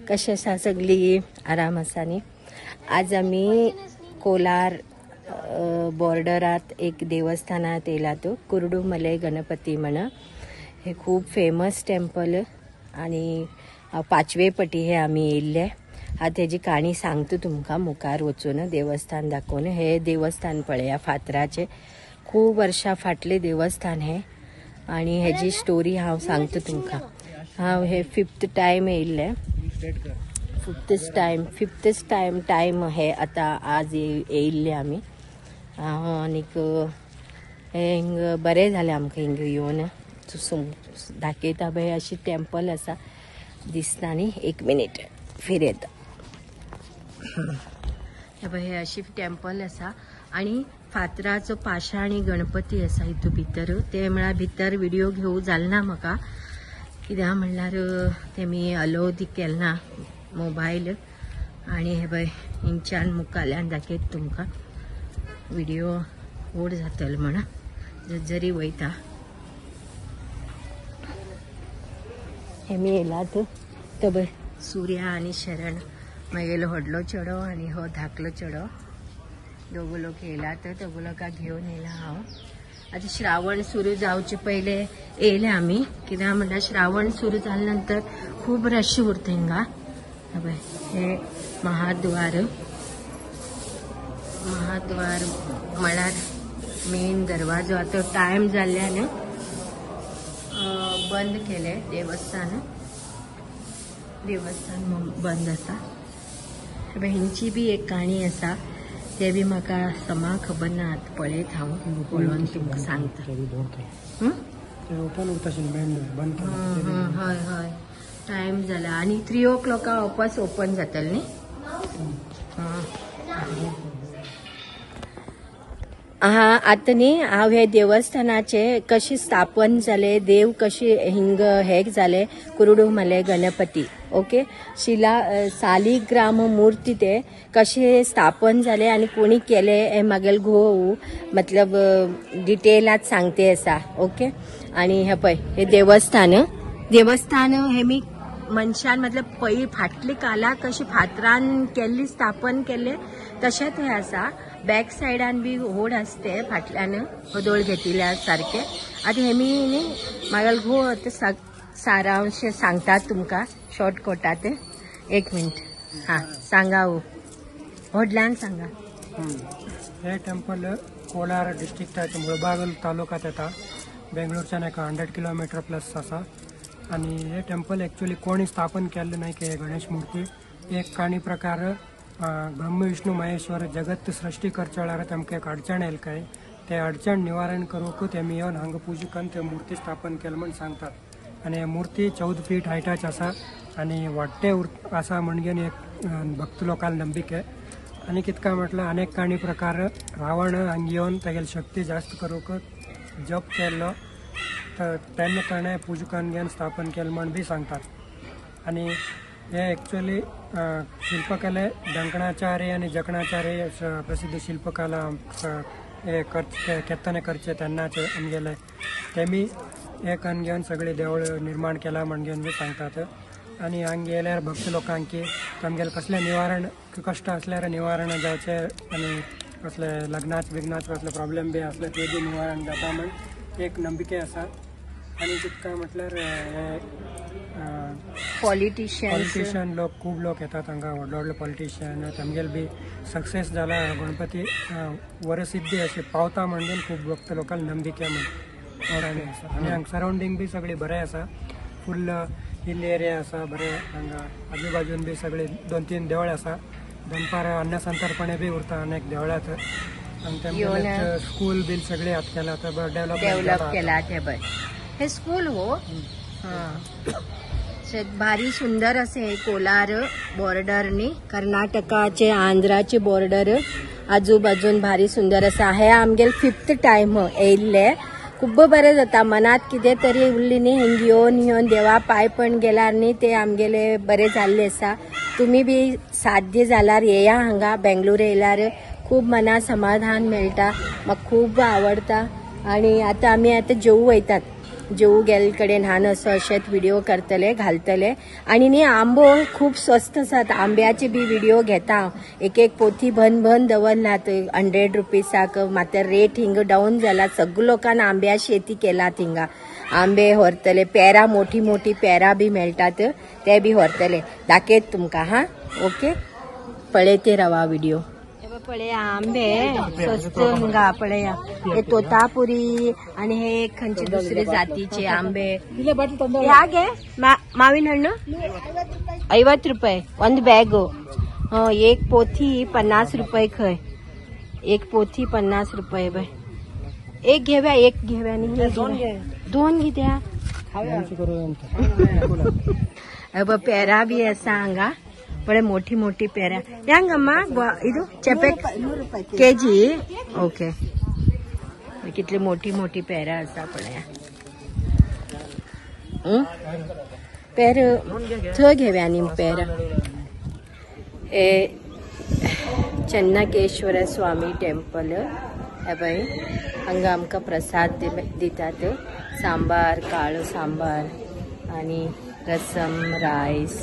कशें आसा सगळी आराम आसानी। आज आम्ही कोलार बॉर्डरात एक देवस्थानात येयलात, कुर्डुमलै गणपती म्हणून। हे खूप फेमस टेम्पल आणि पाचवे पटी हे आम्ही येयल्ले। आता त्याची कहाणी सांगतो तुमका मुखार वचून देवस्थान दाखवून। हे देवस्थान पळया फातराचे खूप वर्षा फाटले देवस्थान हे आणि ह्याची स्टोरी हांव सांगतो तुमका। हांव हे 5th टाइम येयल्ले, 5th टाइम हे आता आज येयल्ले आम्ही। आनीक हिंग बरें जालें आमकां हिंग येवन। दाखयता पळय अशी टेम्पल आसा दिसता न्ही। 1 मिनिट फिर येता। हे अशी टेम्पल आसा आणि फातराचो पाशाणी गणपती आसा हितू भितर। ते म्हळ्यार भितर व्हिडिओ घेवं जालना म्हाका, कित्याक म्हणल्यार ते मी अलो केलना मोबाईल। आणि हे पळय हिंगच्यान मुखाल्यान दाखयत तुमकां व्हिडिओ ओड जातलो म्हणून जरी वयता। हे मी येयलात तो पळय सूर्या आणि शरण म्हगेलो व्हडलो चेडो आणि हो धाकलो चेडो दोघ लोक येयलात। दोघ लोकांक घेवन येयला हांव। आता श्रावण सुरू जावचे पहिले येयले आम्ही, कित्याक म्हणल्यार श्रावण सुरू जाल्या नंतर खूप रश उरता हिंगा। हे महाद्वार म्हळ्यार मेन दरवाजो। आता टाइम जाल्ल्यान बंद केले देवस्थान बंद आसा। हिंची बी एक कहाणी आसा, ते बी म्हाका समा खबर ना, पळयत हांव पळोवन तुमकां सांगता। हय हय टाइम जाला आणि 3 o'clock वापस ओपन जातले न्ही। आता न्ही हांव हे देवस्थानाचे कशी स्थापन जाले, देव कशी हिंग हे जाले कुर्डुमलै गणपती। ओके, सालिग्राम मूर्ती ते कसे स्थापन झाले आणि कोणी केले हे मागेल घोव मतलब डिटेलात सांगते असा। ओके, आणि हे पळय हे देवस्थान हे मी मनशान मतलब पै फाटली काला कशी फातरान केल्ली स्थापन केले तशेंच हे आसा। बॅक सायडान बी व्हड आसते, फाटल्यान हदोळ घेतिल्या सारखे। आता हे मी न्ही मागेल घोव सारांश सांगतात तुमका शॉर्टकटात। 1 मिनिट सांगा व्हडल्यान सांगा। हे टेम्पल कोलार डिस्ट्रिक्टाच्या मुळबागल तालुक्यात येता, बेंगळूरच्यान 100 किलोमीटर प्लस आसा। आणि हे टेम्पल एक्चुअली कोणी स्थापन केल्ले नाही की गणेश मूर्ती। एक काणी प्रकार ब्रह्म विष्णू महेश्वर जगत सृष्टी करचे वेळार तेमकां एक अडचण येयल काय, ते अडचण निवारण करूंक तेमी येवन हांगा पुजा करून ते मूर्ती स्थापन केले म्हण सांगतात। आणि मूर्ती 14 फीट हायटाची आसा आणि वाडटे आसा म्हणून एक भक्त लोकांल नंबिके। आणि कितका म्हटल्यार अनेक काणी प्रकार रावण हांगा येवन तेगेली शक्ती जास्त करूंक जप केल्लो, तर तेन्ना ताणें पुजा करून घेवन स्थापन केलें म्हण बी सांगतात। आणि हे एक्चुअली शिल्पकले डंकणाचार्य आणि जकणाचार्य प्रसिद्ध शिल्पकला हे केत्तने करचे तेन्नाचे आमगेले तेमी हे करून घेवन सगळे देवळ निर्माण केला म्हणून बी सांगतात। आणि हांगा येयल्यार भक्त लोकांक तांगेले कसले निवारण कश्ट असल्यार निवारण जावचे आणि कसले लग्नाच बिग्नाच कसले प्रॉब्लेम बी असले ते बी निवारण जाता म्हण एक नंबिके आसा। आणि कितका म्हटल्यार पॉलिटिशियन लोक खूब लोक येतात हांगा, व्हडले पॉलिटिशियन तांगेल बी सक्सेस जाला गणपती वरसिद्धी अशी पावता म्हणून खूब भक्त लोकांक नंबिके म्हण। आणि हांगा सरावंडींग बी सगळे बरें आसा, फुल हिल एरिया आसा बरें। हांगा आजूबाजून बी सगळे 2-3 देवळ आसा। दनपार अन्नसंतर्पणे बी उरता अनेक देवळात। आणि तेमगे स्कूल बिल सगळे हात केला तर डेव्हलप केला। हे स्कूल भारी सुंदर असे कोलार बॉर्डरनी कर्नाटकाचे आंध्राचे बॉर्डर आजूबाजून भारी सुंदर असा। हे आमगेल 5th टाइम येयल्ले, खूब बरें जाता। मनात कितें तरी उरली न्ही हिंग येवन देवा पाय पण गेल्यार न्ही ते आमगेले बरें जाल्ले आसा। तुम्ही बी साध्य जाल्यार येया हांगा बेंगळूर येयल्यार खूब मना समाधान मेळटा, म्हाका खूब आवडटा। आणि आता आम्ही जेवू वयतात। जेऊ गेल कडेन ल्हान असो अशेच व्हिडिओ करतले घालतले आणि न्ही आंबो खूप स्वस्त आसात आंब्याचे बी व्हिडिओ घेता हांव एक एक पोथी भन दवरनात 100 रुपीसाक मात्र रेट हिंग डाऊन जाला सगळ्या लोकांना आंब्या शेती केलात हिंगा आंबे व्हरतले पेरा मोठी मोठी पेरा बी मेळटात ते बी व्हरतले दाखयत तुमका हा ओके पळयते रवा व्हिडिओ पळया आंबे स्वस्त हिंगा पळया हे तोतापुरी आणि हे खंयचे दुसरे जातीचे आंबे ह्या गे माविन हಣ್ಣು 50 रुपये ಒಂದು ಬ್ಯಾಗು एक पोथी 50 रुपये खय एक पोथी 50 रुपये बाय एक घेव्या आणि दोन घेत्या अब पेरा बी असा हांगा बड़े मोठी मोठी पेरा यांगम्मा इदु चेपे केजी ओके कितली मोठी मोठी पेरा असा पळया पेर थंय घेव्या न्ही पेरा हे चन्नकेश्वर स्वामी टेम्पल हे पळय हांगा आमकां प्रसाद दितात सांबार काळो सांबार आणि रसम रायस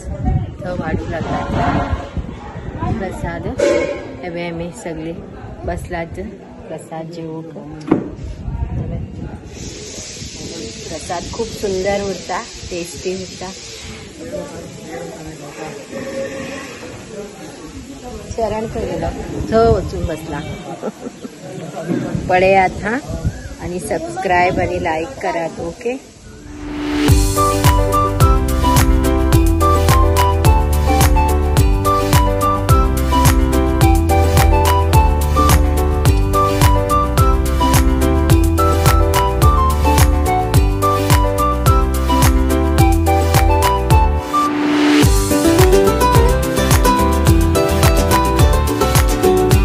थंय वाडू लागतात प्रसाद हे आमी सगळी बसलात प्रसाद जेवूंक प्रसाद खूप सुंदर उरता टेस्टी उरता शरण खंय गेलो थंय वचून बसला पळयात हा आणि सबस्क्राईब आणि लाईक करात ओके